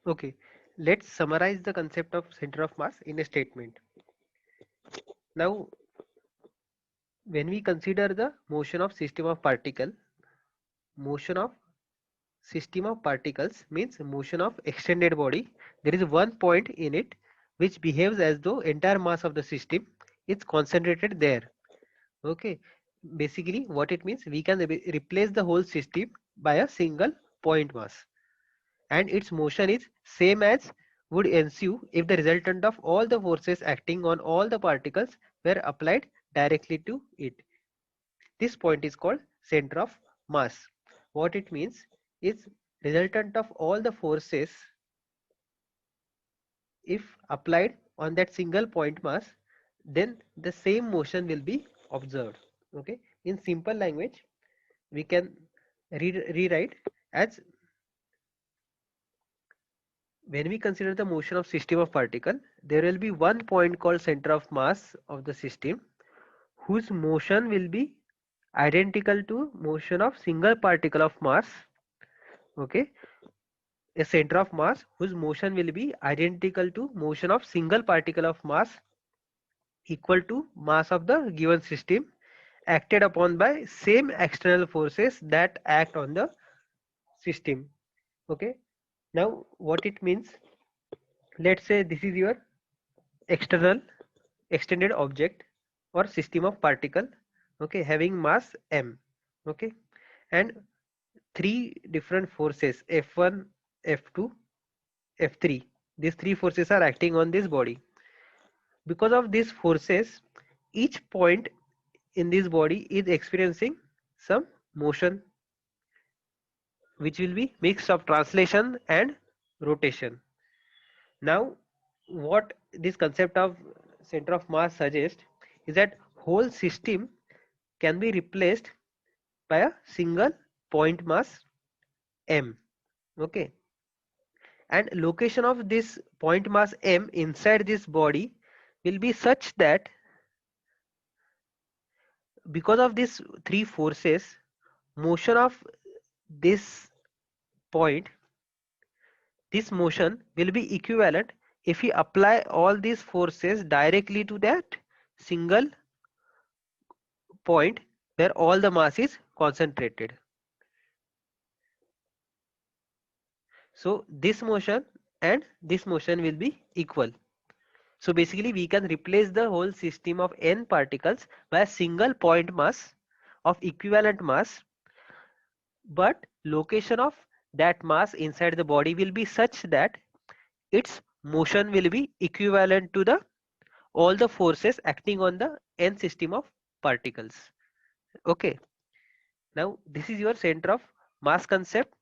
Okay, let's summarize the concept of center of mass in a statement. Now, when we consider the motion of system of particles means motion of extended body. There is one point in it which behaves as though entire mass of the system is concentrated there. Okay, basically what it means, we can replace the whole system by a single point mass, and its motion is same as would ensue if the resultant of all the forces acting on all the particles were applied directly to it. This point is called center of mass. What it means is resultant of all the forces if applied on that single point mass, then the same motion will be observed. Okay, in simple language we can rewrite as, when we consider the motion of system of particle, there will be one point called center of mass of the system whose motion will be identical to motion of single particle of mass. Okay, a center of mass whose motion will be identical to motion of single particle of mass equal to mass of the given system acted upon by same external forces that act on the system. Okay, now what it means, let's say this is your external extended object or system of particle, okay, having mass m. Okay, and three different forces F1, F2, F3, these three forces are acting on this body. Because of these forces, each point in this body is experiencing some motion which will be mix of translation and rotation. Now what this concept of center of mass suggests is that whole system can be replaced by a single point mass m. Okay, and location of this point mass m inside this body will be such that because of these three forces, motion of this point, this motion will be equivalent if we apply all these forces directly to that single point where all the mass is concentrated. So this motion and this motion will be equal. So basically we can replace the whole system of n particles by a single point mass of equivalent mass, but location of that mass inside the body will be such that its motion will be equivalent to the all the forces acting on the n system of particles. Okay, now this is your center of mass concept.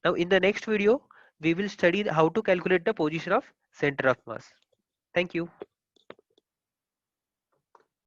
Now in the next video we will study how to calculate the position of center of mass. Thank you.